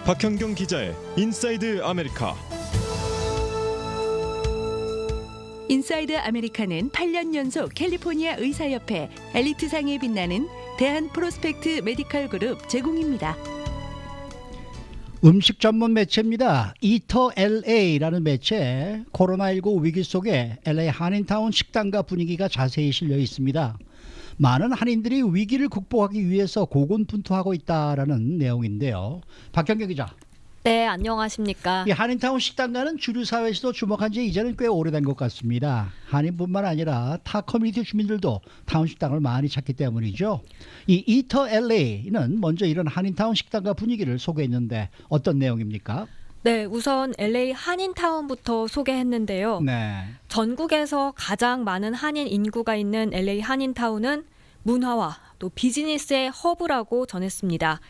박현경 기자의 인사이드 아메리카. 인사이드 아메리카는 8년 연속 캘리포니아 의사협회 엘리트상에 빛나는 대한 프로스펙트 메디컬 그룹 제공입니다. 음식 전문 매체입니다. 이터 LA라는 매체, 코로나19 위기 속에 LA 한인타운 식당가 분위기가 자세히 실려 있습니다. 많은 한인들이 위기를 극복하기 위해서 고군분투하고 있다라는 내용인데요. 박현경 기자. 네, 안녕하십니까. 이 한인타운 식당가는 주류 사회에서도 주목한 지 이제는 꽤 오래된 것 같습니다. 한인뿐만 아니라 타 커뮤니티 주민들도 타운 식당을 많이 찾기 때문이죠. 이 이터 LA는 먼저 이런 한인타운 식당가 분위기를 소개했는데 어떤 내용입니까? 네, 우선 LA 한인타운부터 소개했는데요. 네. 전국에서 가장 많은 한인 인구가 있는 LA 한인타운은 문화와 또 비즈니스의 허브라고 전했습니다.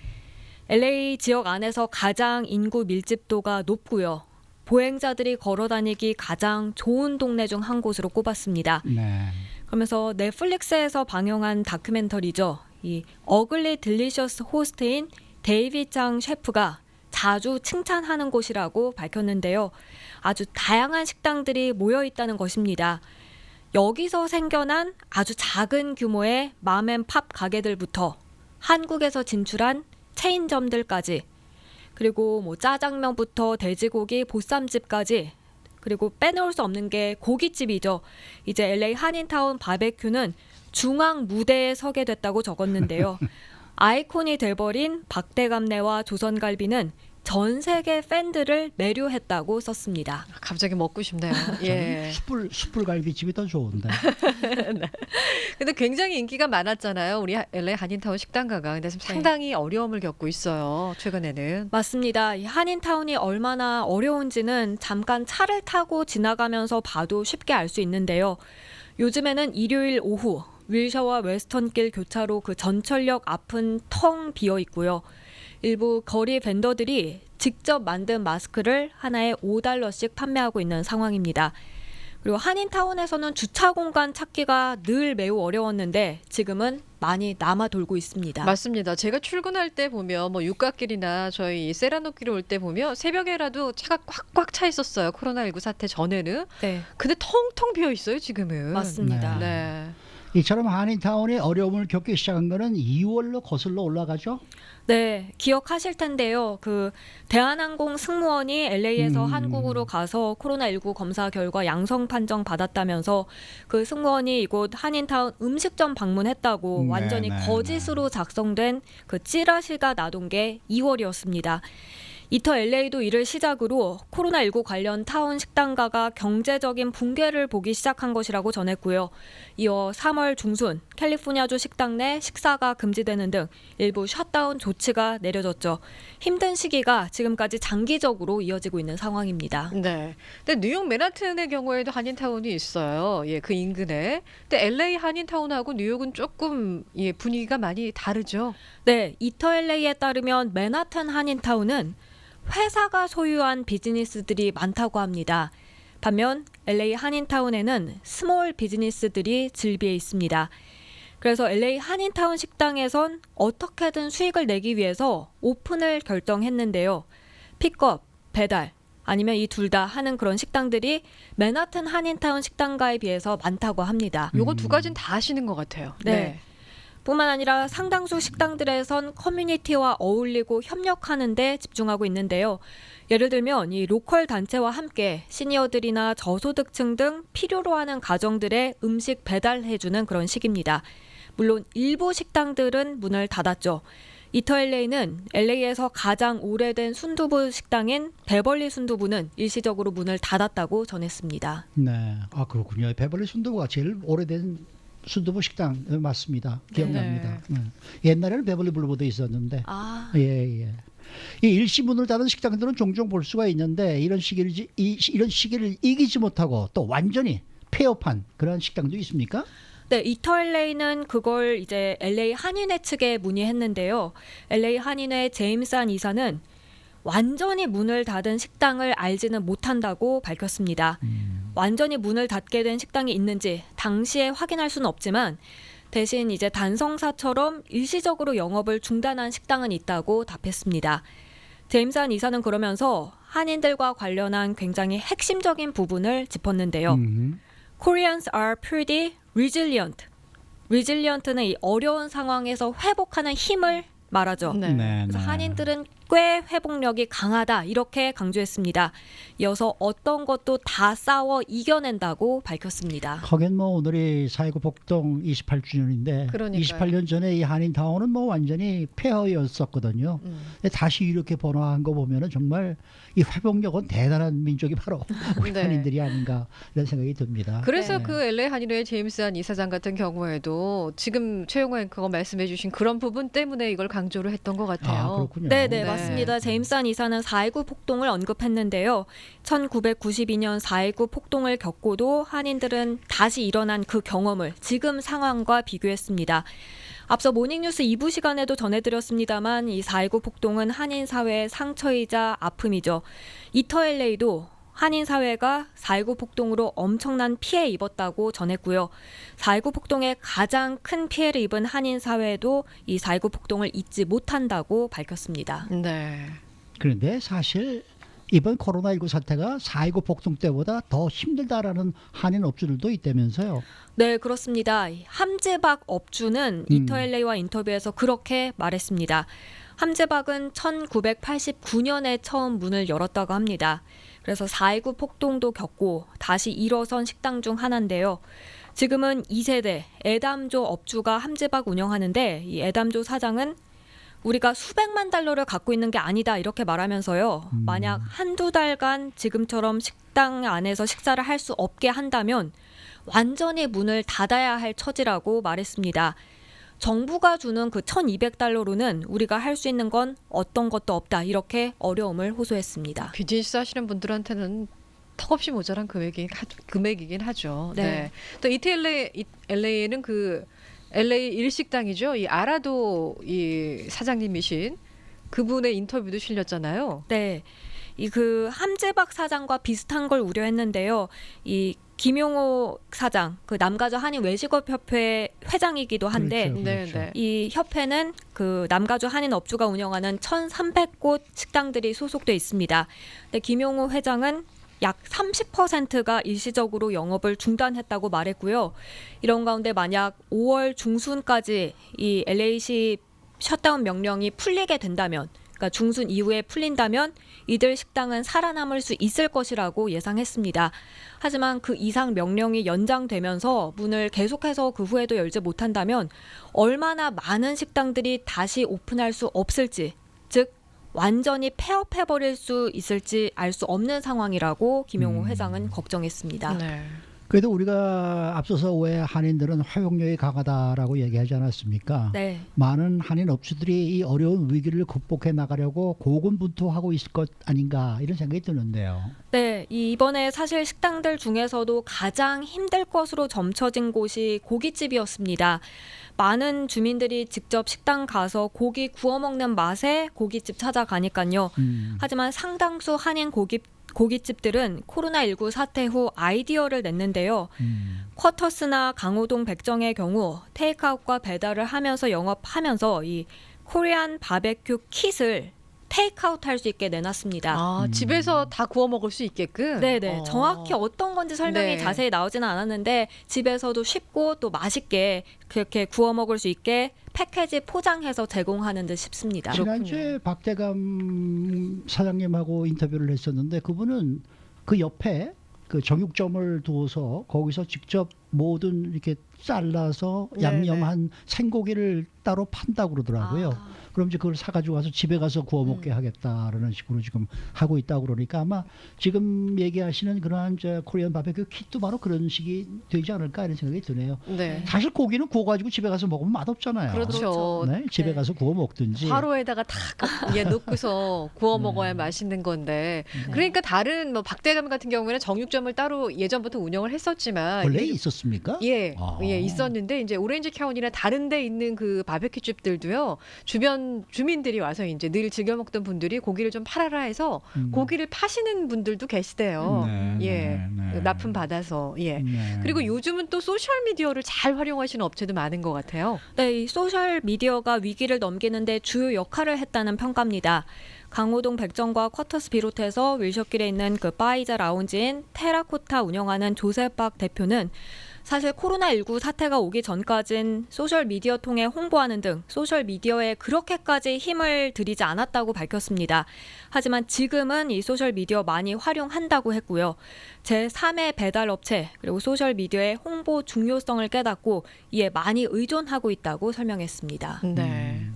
LA 지역 안에서 가장 인구 밀집도가 높고요. 보행자들이 걸어다니기 가장 좋은 동네 중 한 곳으로 꼽았습니다. 네. 그러면서 넷플릭스에서 방영한 다큐멘터리죠. 이 어글리 딜리셔스 호스트인 데이빗 장 셰프가 자주 칭찬하는 곳이라고 밝혔는데요. 아주 다양한 식당들이 모여 있다는 것입니다. 여기서 생겨난 아주 작은 규모의 맘앤팝 가게들부터 한국에서 진출한 체인점들까지, 그리고 짜장면부터 돼지고기 보쌈집까지, 그리고 빼놓을 수 없는 게 고깃집이죠. 이제 LA 한인타운 바베큐는 중앙 무대에 서게 됐다고 적었는데요. 아이콘이 돼버린 박대감내와 조선갈비는 전 세계 팬들을 매료했다고 썼습니다. 갑자기 먹고 싶네요. 예. 숯불갈비집이 더 좋은데. 네. 근데 굉장히 인기가 많았잖아요. 우리 LA 한인타운 식당가가. 근데 지금 상당히 어려움을 겪고 있어요. 최근에는. 맞습니다. 이 한인타운이 얼마나 어려운지는 잠깐 차를 타고 지나가면서 봐도 쉽게 알 수 있는데요. 요즘에는 일요일 오후 윌셔와 웨스턴길 교차로 그 전철역 앞은 텅 비어 있고요. 일부 거리 벤더들이 직접 만든 마스크를 하나에 $5씩 판매하고 있는 상황입니다. 그리고 한인타운에서는 주차 공간 찾기가 늘 매우 어려웠는데 지금은 많이 남아 돌고 있습니다. 맞습니다. 제가 출근할 때 보면 육갓길이나 저희 세라노길을 올 때 보면 새벽에라도 차가 꽉꽉 차 있었어요. 코로나19 사태 전에는. 네, 근데 텅텅 비어 있어요, 지금은. 맞습니다. 네. 이처럼 한인타운이 어려움을 겪기 시작한 거는 2월로 거슬러 올라가죠? 네, 기억하실 텐데요. 그 대한항공 승무원이 LA에서 한국으로 가서 코로나19 검사 결과 양성 판정 받았다면서 그 승무원이 이곳 한인타운 음식점 방문했다고 완전히 거짓으로 작성된 그 찌라시가 나돈 게 2월이었습니다. 이터 LA도 이를 시작으로 코로나19 관련 타운 식당가가 경제적인 붕괴를 보기 시작한 것이라고 전했고요. 이어 3월 중순 캘리포니아주 식당 내 식사가 금지되는 등 일부 셧다운 조치가 내려졌죠. 힘든 시기가 지금까지 장기적으로 이어지고 있는 상황입니다. 네. 근데 뉴욕 맨하튼의 경우에도 한인타운이 있어요. 예, 그 인근에. 근데 LA 한인타운하고 뉴욕은 조금 분위기가 많이 다르죠. 네, 이터 LA에 따르면 맨하튼 한인타운은 회사가 소유한 비즈니스들이 많다고 합니다. 반면 LA 한인타운에는 스몰 비즈니스들이 즐비해 있습니다. 그래서 LA 한인타운 식당에선 어떻게든 수익을 내기 위해서 오픈을 결정했는데요. 픽업, 배달, 아니면 이 둘 다 하는 그런 식당들이 맨하튼 한인타운 식당가에 비해서 많다고 합니다. 요거 두 가지는 다 하시는 것 같아요. 네. 뿐만 아니라 상당수 식당들에선 커뮤니티와 어울리고 협력하는 데 집중하고 있는데요. 예를 들면 이 로컬 단체와 함께 시니어들이나 저소득층 등 필요로 하는 가정들의 음식 배달해주는 그런 식입니다. 물론 일부 식당들은 문을 닫았죠. 이터 LA는 LA에서 가장 오래된 순두부 식당인 베벌리 순두부는 일시적으로 문을 닫았다고 전했습니다. 네, 그렇군요. 베벌리 순두부가 제일 오래된 순두부 식당 맞습니다. 기억납니다. 네. 옛날에는 베벌리 블루보드 있었는데. 예. 이 일시 문을 닫은 식당들은 종종 볼 수가 있는데 이런 시기를 이기지 못하고 또 완전히 폐업한 그런 식당도 있습니까? 네, 이터 LA는 그걸 이제 LA 한인회 측에 문의했는데요. LA 한인회 제임스 한 이사는 완전히 문을 닫은 식당을 알지는 못한다고 밝혔습니다. 완전히 문을 닫게 된 식당이 있는지 당시에 확인할 수는 없지만 대신 이제 단성사처럼 일시적으로 영업을 중단한 식당은 있다고 답했습니다. 제임스 한 이사는 그러면서 한인들과 관련한 굉장히 핵심적인 부분을 짚었는데요. Koreans are pretty resilient. resilient는 이 어려운 상황에서 회복하는 힘을 말하죠. 네. 그래서 한인들은 꽤 회복력이 강하다 이렇게 강조했습니다. 이어서 어떤 것도 다 싸워 이겨낸다고 밝혔습니다. 하긴 뭐 오늘이 4.19 폭동 28주년인데 그러니까요. 28년 전에 이 한인타운은 뭐 완전히 폐허였었거든요. 근데 다시 이렇게 번화한 거 보면은 정말 이 회복력은 대단한 민족이 바로 우리 네. 한인들이 아닌가 이런 생각이 듭니다. 그래서 네. 그 LA 한인회의 제임스 한 이사장 같은 경우에도 지금 최영호 앵커가 말씀해주신 그런 부분 때문에 이걸 강조를 했던 것 같아요. 아, 그렇군요. 네, 네. 맞습니다. 제임스 한 이사는 4.19 폭동을 언급했는데요. 1992년 4.19 폭동을 겪고도 한인들은 다시 일어난 그 경험을 지금 상황과 비교했습니다. 앞서 모닝뉴스 2부 시간에도 전해드렸습니다만 이 4.19 폭동은 한인 사회의 상처이자 아픔이죠. 이터 LA도 한인 사회가 4.19 폭동으로 엄청난 피해 입었다고 전했고요. 4.19 폭동에 가장 큰 피해를 입은 한인 사회도 이 4.19 폭동을 잊지 못한다고 밝혔습니다. 네. 그런데 사실 이번 코로나19 사태가 4.19 폭동 때보다 더 힘들다라는 한인 업주들도 있다면서요. 네, 그렇습니다. 함재박 업주는 이터 LA와 인터뷰에서 그렇게 말했습니다. 함재박은 1989년에 처음 문을 열었다고 합니다. 그래서 4.19 폭동도 겪고 다시 일어선 식당 중 하나인데요. 지금은 2세대 애담조 업주가 함재박 운영하는데 이 애담조 사장은 우리가 수백만 달러를 갖고 있는 게 아니다 이렇게 말하면서요. 만약 한두 달간 지금처럼 식당 안에서 식사를 할 수 없게 한다면 완전히 문을 닫아야 할 처지라고 말했습니다. 정부가 주는 그 1,200달러로는 우리가 할 수 있는 건 어떤 것도 없다 이렇게 어려움을 호소했습니다. 비즈니스 하시는 분들한테는 턱없이 모자란 금액이긴 하죠. 네. 네. 또 LA는 그 LA 일식당이죠. 이 아라도 이 사장님이신 그분의 인터뷰도 실렸잖아요. 네, 이 그 함재박 사장과 비슷한 걸 우려했는데요. 이 김용호 사장, 그 남가주 한인 외식업협회 회장이기도 한데 그렇죠, 네, 그렇죠. 네. 이 협회는 그 남가주 한인 업주가 운영하는 1,300곳 식당들이 소속돼 있습니다. 근데 김용호 회장은 약 30%가 일시적으로 영업을 중단했다고 말했고요. 이런 가운데 만약 5월 중순까지 이 LA시 셧다운 명령이 풀리게 된다면, 그러니까 중순 이후에 풀린다면 이들 식당은 살아남을 수 있을 것이라고 예상했습니다. 하지만 그 이상 명령이 연장되면서 문을 계속해서 그 후에도 열지 못한다면 얼마나 많은 식당들이 다시 오픈할 수 없을지, 즉 완전히 폐업해버릴 수 있을지 알 수 없는 상황이라고 김용호 회장은 걱정했습니다. 네. 그래도 우리가 앞서서 왜 한인들은 회복력이 강하다라고 얘기하지 않았습니까? 네. 많은 한인 업주들이 이 어려운 위기를 극복해 나가려고 고군분투하고 있을 것 아닌가 이런 생각이 드는데요. 네, 이번에 사실 식당들 중에서도 가장 힘들 것으로 점쳐진 곳이 고깃집이었습니다. 많은 주민들이 직접 식당 가서 고기 구워 먹는 맛에 고깃집 찾아가니까요. 하지만 상당수 한인 고깃집들은 코로나19 사태 후 아이디어를 냈는데요. 쿼터스나 강호동 백정의 경우 테이크아웃과 배달을 하면서 영업하면서 이 코리안 바베큐 킷을 테이크아웃 할 수 있게 내놨습니다. 아, 집에서 다 구워 먹을 수 있게끔. 네네. 정확히 어떤 건지 설명이 네. 자세히 나오지는 않았는데 집에서도 쉽고 또 맛있게 그렇게 구워 먹을 수 있게 패키지 포장해서 제공하는 듯 싶습니다. 지난주에 박대감 사장님하고 인터뷰를 했었는데 그분은 그 옆에 그 정육점을 두어서 거기서 직접 모든 이렇게 잘라서 양념한 생고기를 따로 판다고 그러더라고요. 그럼 이제 그걸 사가지고 가서 집에 가서 구워 먹게 하겠다라는 식으로 지금 하고 있다고 그러니까 아마 지금 얘기하시는 그러한 저 코리안 바베큐 킷도 바로 그런 식이 되지 않을까 이런 생각이 드네요. 네. 사실 고기는 구워가지고 집에 가서 먹으면 맛없잖아요. 그렇죠. 네, 집에 네. 가서 구워 먹든지. 화로에다가 다 넣고서 구워 먹어야 맛있는 건데. 그러니까 다른 뭐 박대감 같은 경우에는 정육점을 따로 예전부터 운영을 했었지만 원래 있었습니까? 예, 아. 예, 있었는데 이제 오렌지 카운티나 다른 데 있는 그 바베큐 집들도요. 주변 주민들이 와서 이제 늘 즐겨 먹던 분들이 고기를 좀 팔아라 해서 고기를 파시는 분들도 계시대요. 네, 예. 네, 네. 납품 받아서. 예. 네. 그리고 요즘은 또 소셜 미디어를 잘 활용하시는 업체도 많은 것 같아요. 네, 이 소셜 미디어가 위기를 넘기는데 주요 역할을 했다는 평가입니다. 강호동 백정과 쿼터스 비롯해서 윌셔길에 있는 그 바이자 라운지인 테라코타 운영하는 조세박 대표는 사실 코로나19 사태가 오기 전까진 소셜미디어 통해 홍보하는 등 소셜미디어에 그렇게까지 힘을 들이지 않았다고 밝혔습니다. 하지만 지금은 이 소셜미디어 많이 활용한다고 했고요. 제3의 배달업체 그리고 소셜미디어의 홍보 중요성을 깨닫고 이에 많이 의존하고 있다고 설명했습니다. 네.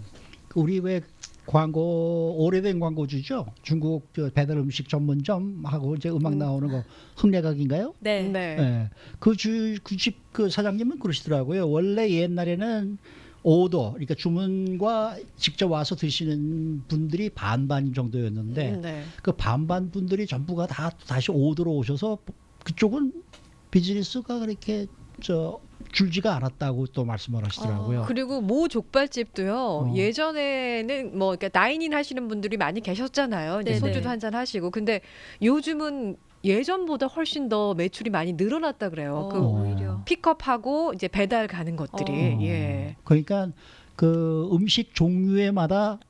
우리 왜 광고 오래된 광고주죠. 중국 저 배달 음식 전문점하고 이제 음악 나오는 거 흥례각인가요? 네. 네. 네. 그 집 그 사장님은 그러시더라고요. 원래 옛날에는 오더, 그러니까 주문과 직접 와서 드시는 분들이 반반 정도였는데 네. 그 반반 분들이 전부가 다 다시 오더로 오셔서 그쪽은 비즈니스가 그렇게 줄지가 않았다고 또 말씀을 하시더라고요. 그리고 모 족발집도요. 예전에는 뭐 그러니까 다인인 하시는 분들이 많이 계셨잖아요. 이제 네네. 소주도 한잔 하시고. 근데 요즘은 예전보다 훨씬 더 매출이 많이 늘어났다 그래요. 그 오히려. 픽업하고 이제 배달 가는 것들이. 예. 그러니까 그 음식 종류에마다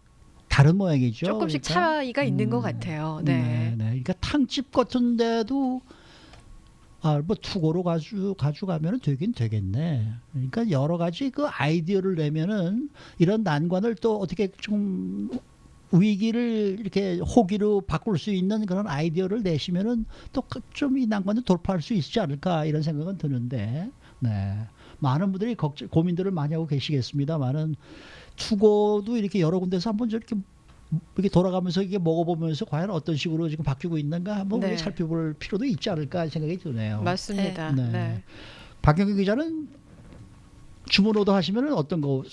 다른 모양이죠. 조금씩 그러니까. 차이가 있는 것 같아요. 네. 네. 그러니까 탕집 같은 데도 뭐 투고로 가져가면 되긴 되겠네. 그러니까 여러 가지 그 아이디어를 내면은 이런 난관을 또 어떻게 좀 위기를 이렇게 호기로 바꿀 수 있는 그런 아이디어를 내시면은 또 좀 이 난관을 돌파할 수 있지 않을까 이런 생각은 드는데, 네. 많은 분들이 고민들을 많이 하고 계시겠습니다만은 투고도 이렇게 여러 군데서 한번 이렇게 돌아가면서 이게 먹어보면서 과연 어떤 식으로 지금 바뀌고 있는가 한번 네. 우리 살펴볼 필요도 있지 않을까 생각이 드네요. 맞습니다. 네. 네. 박경규 기자는 주문 오더 하시면 어떤 거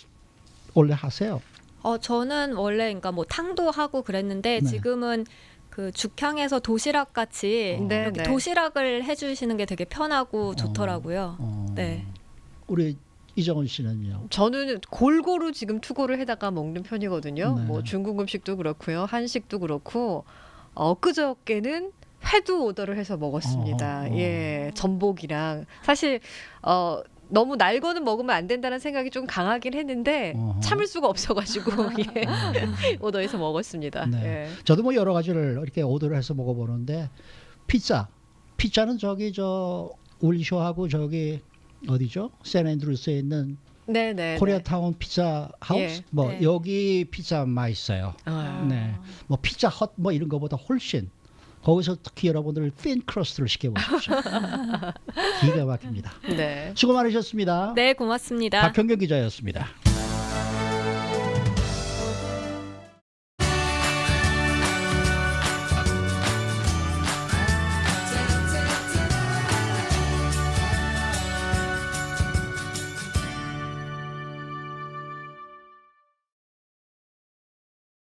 원래 하세요? 저는 원래 그러니까 뭐 탕도 하고 그랬는데 네. 지금은 그 죽향에서 도시락 같이 네, 이렇게 네. 도시락을 해주시는 게 되게 편하고 좋더라고요. 네. 우리 이정은 씨는요? 저는 골고루 지금 투고를 해다가 먹는 편이거든요. 네. 뭐 중국 음식도 그렇고요, 한식도 그렇고 엊그저께는 회도 오더를 해서 먹었습니다. 예, 전복이랑 사실 너무 날 거는 먹으면 안 된다는 생각이 좀 강하긴 했는데 참을 수가 없어가지고 예, 오더해서 먹었습니다. 네. 예. 저도 뭐 여러 가지를 이렇게 오더를 해서 먹어보는데 피자는 저기 울리쇼하고 저기 어디죠? 샌앤드루스에 있는 네네. 코리아타운 피자 하우스 예. 뭐 네. 여기 피자 맛있어요. 네. 뭐 피자 헛 뭐 이런 거보다 훨씬 거기서 특히 여러분들 핀 크러스트를 시켜보십시오. 기가 막힙니다. 네. 수고 많으셨습니다. 네, 고맙습니다. 박형경 기자였습니다.